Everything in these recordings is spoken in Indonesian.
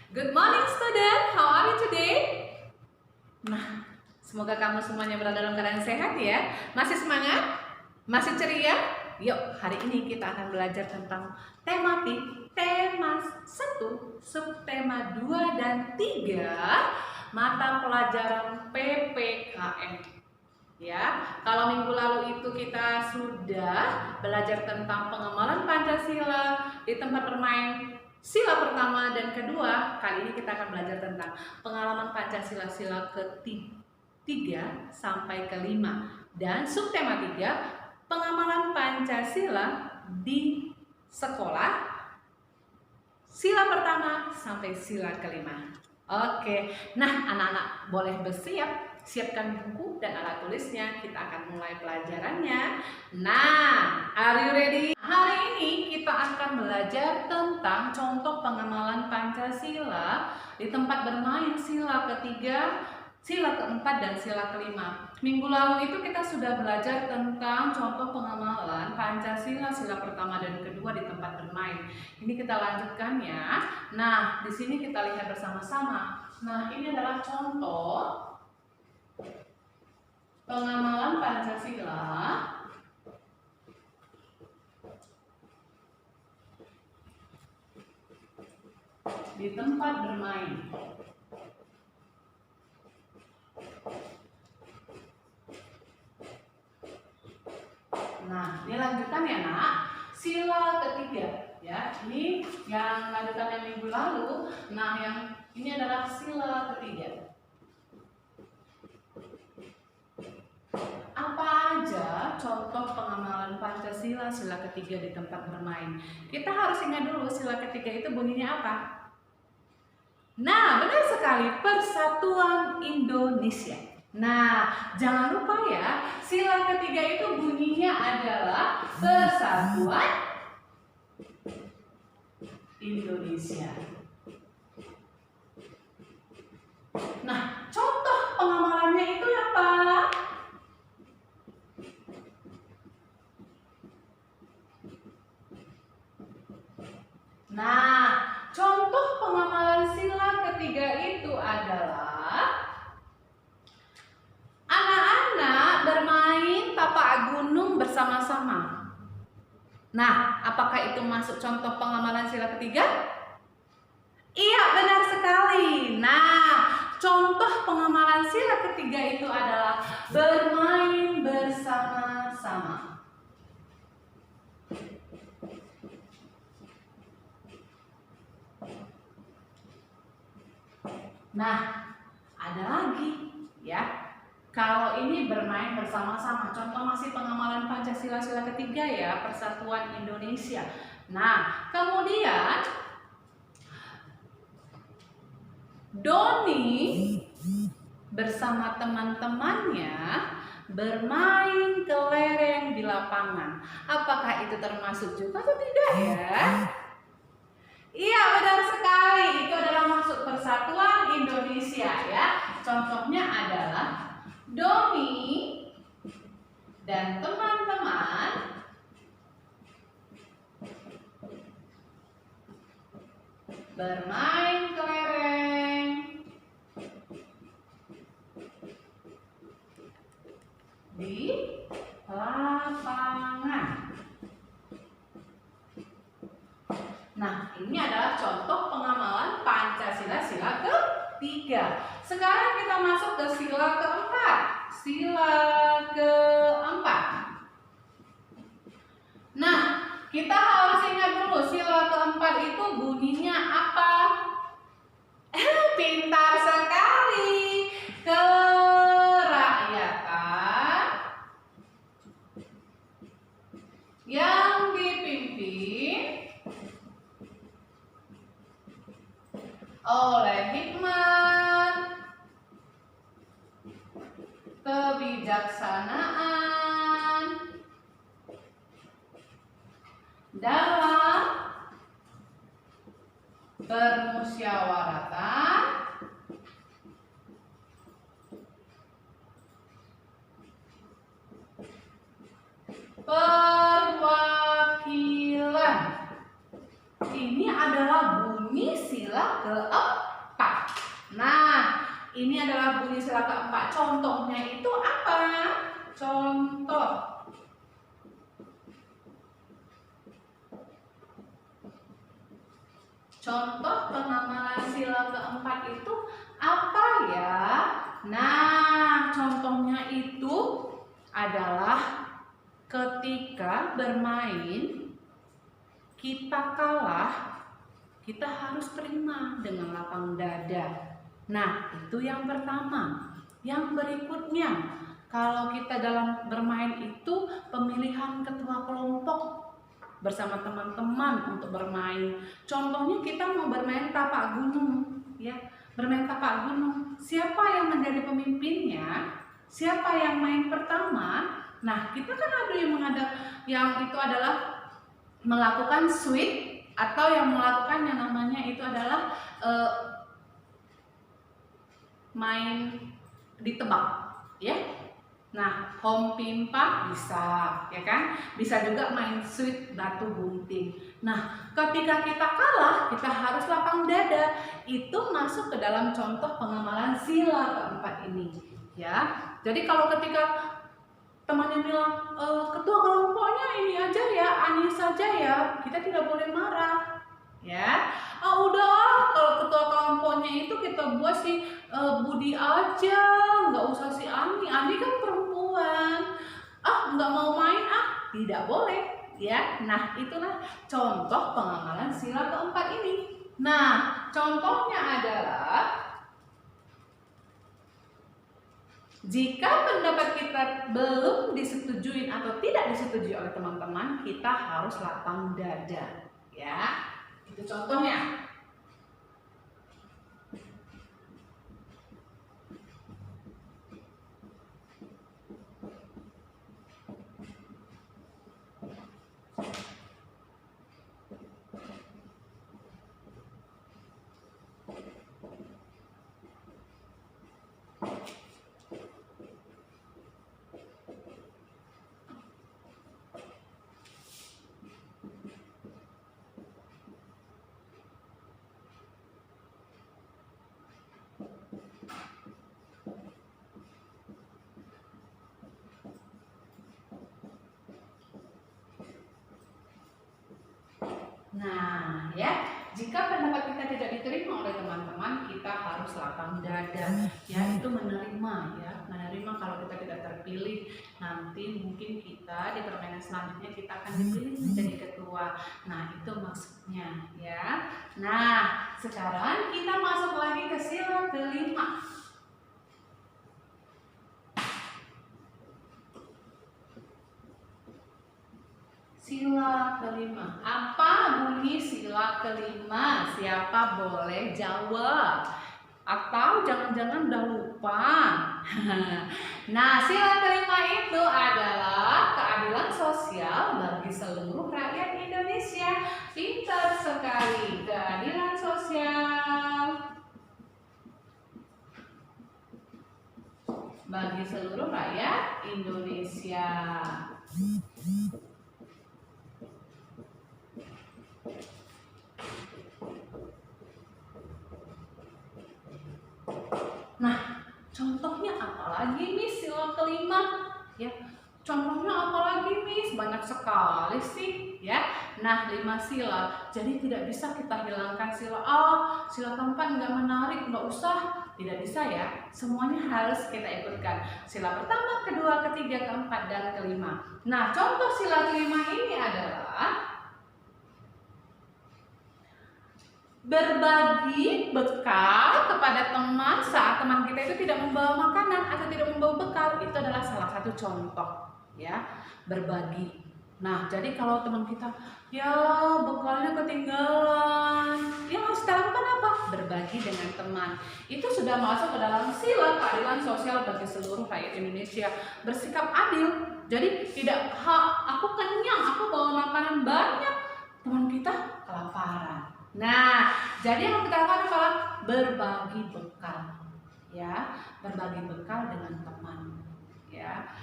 Good morning student, how are you today? Nah, semoga kamu semuanya berada dalam keadaan sehat ya. Masih semangat? Masih ceria? Yuk, hari ini kita akan belajar tentang tema tema 1, subtema 2 dan 3, mata pelajaran PPKN. Ya, kalau minggu lalu itu kita sudah belajar tentang pengembangan Pancasila di tempat bermain sila pertama dan kedua. Kali ini kita akan belajar tentang pengalaman Pancasila sila ketiga sampai kelima dan subtema 3, pengamalan Pancasila di sekolah sila pertama sampai sila kelima. Oke, nah anak-anak boleh bersiap, siapkan buku dan alat tulisnya. Kita akan mulai pelajarannya. Nah, are you ready? Hari ini kita akan belajar tentang contoh pengamalan Pancasila di tempat bermain sila ketiga, sila keempat, dan sila kelima. Minggu lalu itu kita sudah belajar tentang contoh pengamalan Pancasila sila pertama dan kedua di tempat bermain. Ini kita lanjutkan ya. Nah, di sini kita lihat bersama-sama. Nah, ini adalah contoh pengamalan Pancasila di tempat bermain. Nah, ini lanjutan ya nak, sila ketiga ya. Ini yang lanjutannya minggu lalu. Nah, yang ini adalah sila ketiga. Apa aja contoh pengamalan Pancasila sila ketiga di tempat bermain? Kita harus ingat dulu sila ketiga itu bunyinya apa? Nah, benar sekali, Persatuan Indonesia. Nah, jangan lupa ya, sila ketiga itu bunyinya adalah Persatuan Indonesia. Nah, contoh pengamalannya itu apa? Nah, contoh pengamalan sila ketiga itu adalah anak-anak bermain tapak gunung bersama-sama. Nah, apakah itu masuk contoh pengamalan sila ketiga? Iya, benar sekali. Nah, contoh pengamalan sila ketiga itu adalah bermain bersama-sama. Nah, ada lagi ya. Kalau ini bermain bersama-sama, contoh masih pengamalan Pancasila sila ketiga ya, Persatuan Indonesia. Nah, kemudian Doni bersama teman-temannya bermain kelereng di lapangan. Apakah itu termasuk juga atau tidak ya? Iya, benar sekali. Itu adalah masuk Persatuan Indonesia ya. Contohnya adalah Doni dan teman-teman bermain kelereng di lapangan. Nah, ini adalah contoh pengamalan Pancasila sila ketiga. Sekarang kita masuk ke sila keempat. Sila keempat. Nah, kita harus ingat dulu sila keempat itu bunyinya apa? Pintar sekali. Kerakyatan yang dipimpin oleh hikmat, kebijaksanaan dalam bermusyawaratan, perwakilan. Ini adalah bunyi sila keempat. ini adalah bunyi sila keempat. Contohnya itu apa? Contoh. Contoh pengamalan sila keempat itu apa ya? Nah, contohnya itu adalah ketika bermain kita kalah, kita harus terima dengan lapang dada. Nah, itu yang pertama. Yang berikutnya, kalau kita dalam bermain itu pemilihan ketua kelompok bersama teman-teman untuk bermain. Contohnya kita mau bermain tapak gunung, ya. Bermain tapak gunung. Siapa yang menjadi pemimpinnya? Siapa yang main pertama? Nah, kita kan ada yang itu adalah melakukan switch atau yang melakukan yang namanya itu adalah main ditebak, ya. Nah, home pimpa bisa, ya kan? Bisa juga main switch batu gunting. Nah, ketika kita kalah, kita harus lapang dada. Itu masuk ke dalam contoh pengamalan sila keempat ini, ya. Jadi kalau ketika temannya bilang ketua kelompoknya ini aja ya, Ani saja ya, kita tidak boleh marah, ya. Udah, kalau ketua kelompoknya itu kita buat si Budi aja, nggak usah si Ani kan perempuan. Nggak mau main tidak boleh, ya. Nah, itulah contoh pengamalan sila keempat ini. Nah, contohnya adalah jika pendapat kita belum disetujui atau tidak disetujui oleh teman-teman, kita harus lapang dada, ya. Itu contohnya. Nah, ya, jika pendapat kita tidak diterima oleh teman-teman, kita harus lapang dada, ya, itu menerima, ya, menerima kalau kita tidak terpilih. Nanti mungkin kita di permainan selanjutnya kita akan dipilih menjadi ketua. Nah, itu maksudnya, ya. Nah, sekarang kita masuk lagi ke sila kelima. Sila kelima. Apa bunyi sila kelima? Siapa boleh jawab? Atau jangan-jangan udah lupa? Nah, sila kelima itu adalah keadilan sosial bagi seluruh rakyat Indonesia. Pintar sekali, keadilan sosial bagi seluruh rakyat Indonesia. Nah, contohnya apa lagi, Miss, sila kelima? Ya, contohnya apa lagi, Miss? Banyak sekali sih, ya. Nah, 5 sila. Jadi tidak bisa kita hilangkan sila sila keempat nggak menarik, nggak usah. Tidak bisa, ya. Semuanya harus kita ikutkan. Sila pertama, kedua, ketiga, keempat, dan kelima. Nah, contoh sila kelima ini adalah berbagi bekal kepada teman saat teman kita itu tidak membawa makanan atau tidak membawa bekal. Itu adalah salah satu contoh, ya, berbagi. Nah, jadi kalau teman kita ya bekalnya ketinggalan, yang harus kita lakukan apa? Berbagi dengan teman. Itu sudah masuk ke dalam sila keadilan sosial bagi seluruh rakyat Indonesia. Bersikap adil. Jadi tidak aku kenyang, aku bawa makanan banyak, teman kita kelaparan. Nah, jadi yang kita lakukan adalah berbagi bekal, ya, berbagi bekal dengan teman, ya.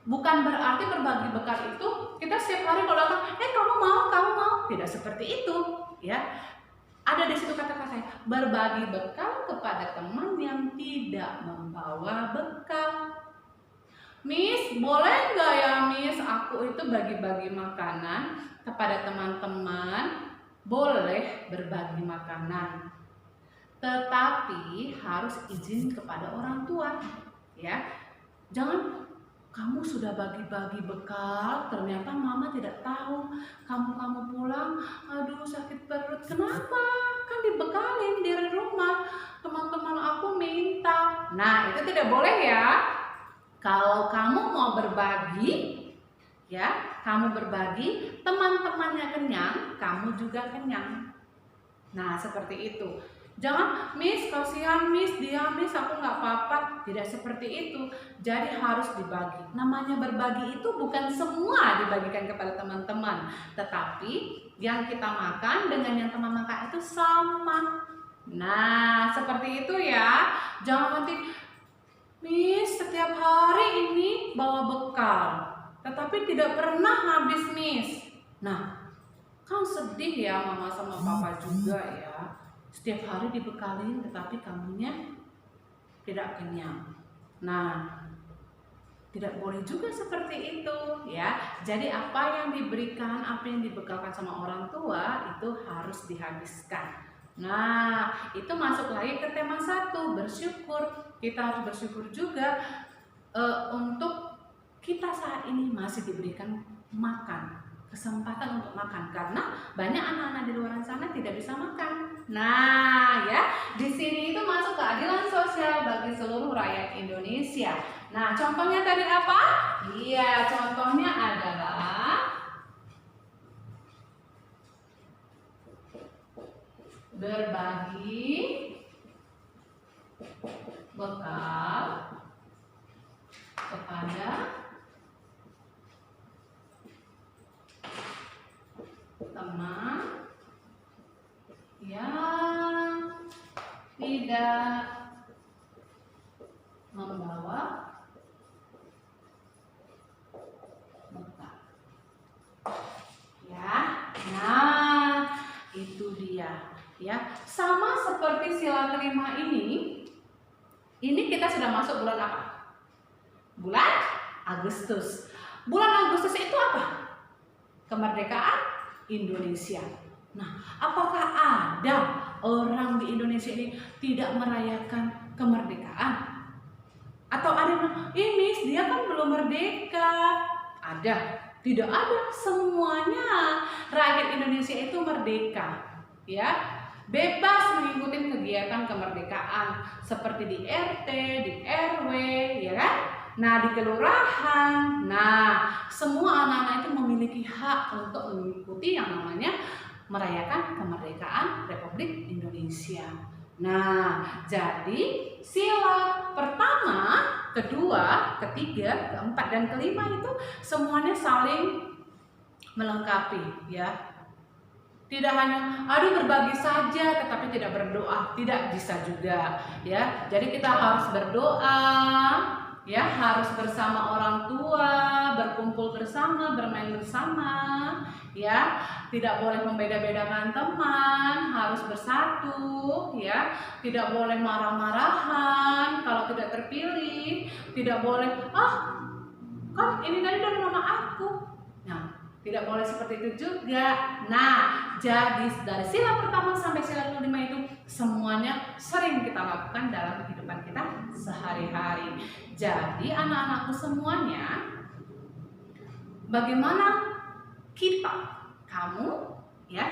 Bukan berarti berbagi bekal itu kita setiap hari kalau datang, kamu mau, tidak seperti itu, ya. Ada di situ kata-kata berbagi bekal kepada teman yang tidak membawa bekal. Miss, boleh nggak ya Miss, aku itu bagi-bagi makanan kepada teman-teman? Boleh berbagi makanan, tetapi harus izin kepada orang tua, ya. Jangan kamu sudah bagi-bagi bekal, ternyata mama tidak tahu. Kamu pulang, aduh sakit perut. Kenapa? Kan dibekalin dari rumah. Teman-teman aku minta. Nah, itu tidak boleh ya. Kalau kamu mau berbagi, ya, kamu berbagi, teman-temannya kenyang, kamu juga kenyang. Nah, seperti itu. Jangan, Miss, kasihan Miss, dia Miss, aku nggak apa-apa. Tidak seperti itu. Jadi harus dibagi. Namanya berbagi itu bukan semua dibagikan kepada teman-teman, tetapi yang kita makan dengan yang teman makan itu sama. Nah, seperti itu ya. Jangan nanti, Miss, setiap hari ini bawa bekal, tetapi tidak pernah habis, Miss. Nah, kan sedih ya mama sama papa juga ya. Setiap hari dibekalin tetapi kamunya tidak kenyang. Nah, tidak boleh juga seperti itu ya. Jadi apa yang diberikan, apa yang dibekalkan sama orang tua itu harus dihabiskan. Nah, itu masuk lagi ke tema 1, bersyukur. Kita harus bersyukur juga untuk kita saat ini masih diberikan makan, kesempatan untuk makan, karena banyak anak-anak di luar sana tidak bisa makan. Nah, ya, di sini itu masuk keadilan sosial bagi seluruh rakyat Indonesia. Nah, contohnya tadi apa? Iya, contohnya adalah berbagi bekal kepada teman yang tidak membawa bekal. Ya, nah itu dia. Ya, sama seperti sila kelima ini kita sudah masuk bulan apa? Bulan Agustus. Bulan Agustus itu apa? Kemerdekaan Indonesia. Nah, apakah ada orang di Indonesia ini tidak merayakan kemerdekaan? Atau ada yang bilang, Miss, dia kan belum merdeka. Ada? Tidak ada. Semuanya rakyat Indonesia itu merdeka, ya. Bebas mengikuti kegiatan kemerdekaan seperti di RT, di RW, ya kan? Nah, di kelurahan. Nah, semua anak-anak itu memiliki hak untuk mengikuti yang namanya merayakan kemerdekaan Republik Indonesia. Nah, jadi sila pertama, kedua, ketiga, keempat, dan kelima itu semuanya saling melengkapi, ya. Tidak hanya berbagi saja tetapi tidak berdoa, tidak bisa juga, ya. Jadi kita harus berdoa, ya, harus bersama orang tua, berkumpul bersama, bermain bersama, ya. Tidak boleh membeda-bedakan teman, harus bersatu, ya. Tidak boleh marah-marahan kalau tidak terpilih, tidak boleh, kan ini tadi dari nama aku. Nah, tidak boleh seperti itu juga. Nah, jadi dari sila pertama sampai sila kelima itu semuanya sering kita lakukan dalam kehidupan kita sehari-hari. Jadi anak-anakku semuanya, bagaimana kamu, ya,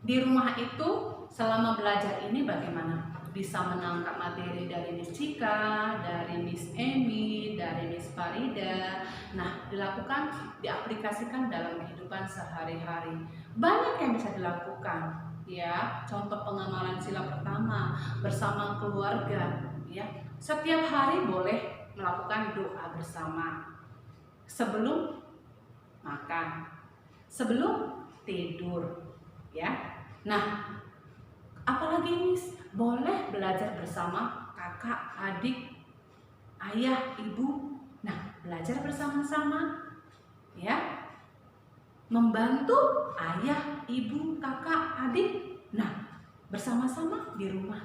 di rumah itu selama belajar ini bagaimana? Bisa menangkap materi dari Miss Cika, dari Miss Emi, dari Miss Farida. Nah, dilakukan, diaplikasikan dalam kehidupan sehari-hari. Banyak yang bisa dilakukan, ya. Contoh pengamalan sila pertama bersama keluarga, ya. Setiap hari boleh melakukan doa bersama sebelum makan, sebelum tidur, ya. Nah, apalagi Miss, boleh belajar bersama kakak, adik, ayah, ibu. Nah, belajar bersama-sama, ya. Membantu ayah, ibu, kakak, adik. Nah, bersama-sama di rumah,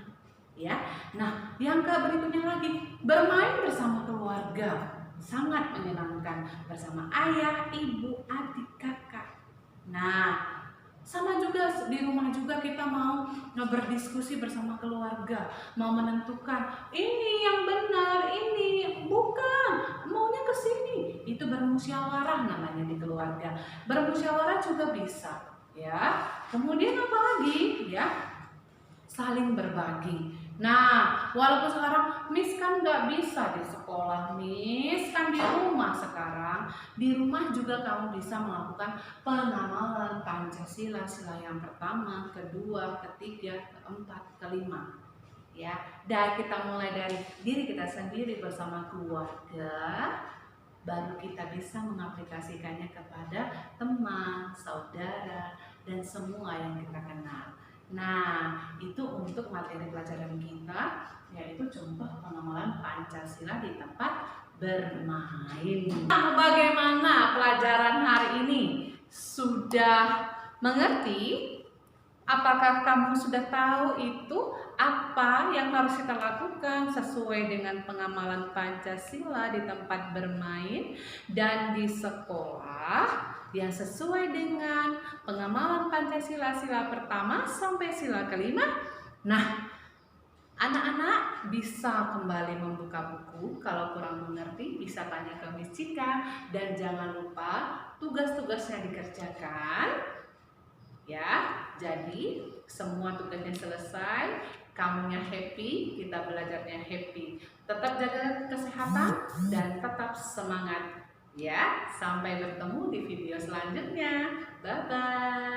ya. Nah, yang berikutnya lagi, bermain bersama keluarga. Sangat menyenangkan bersama ayah, ibu, adik, kakak. Nah, sama juga di rumah juga kita mau berdiskusi bersama keluarga, mau menentukan ini yang benar, ini bukan, maunya ke sini. Itu bermusyawarah namanya di keluarga. Bermusyawarah juga bisa, ya. Kemudian apa lagi, ya? Saling berbagi. Nah, walaupun sekarang Miss kan nggak bisa di sekolah, Miss kan di rumah sekarang. Di rumah juga kamu bisa melakukan penamalan Pancasila, sila yang pertama, kedua, ketiga, keempat, kelima. Ya, dan kita mulai dari diri kita sendiri bersama keluarga, baru kita bisa mengaplikasikannya kepada teman, saudara, dan semua yang kita kenal. Nah, itu untuk materi pelajaran kita, yaitu contoh pengenalan Pancasila di tempat bermain. Nah, bagaimana pelajaran hari ini? Sudah mengerti? Apakah kamu sudah tahu itu apa yang harus kita lakukan sesuai dengan pengamalan Pancasila di tempat bermain dan di sekolah yang sesuai dengan pengamalan Pancasila sila pertama sampai sila kelima? Nah, anak-anak bisa kembali membuka buku, kalau kurang mengerti bisa tanya ke Miss Cika, dan jangan lupa tugas-tugasnya dikerjakan. Ya, jadi semua tugasnya selesai, kamunya happy, kita belajarnya happy. Tetap jaga kesehatan dan tetap semangat. Ya, sampai bertemu di video selanjutnya. Bye-bye.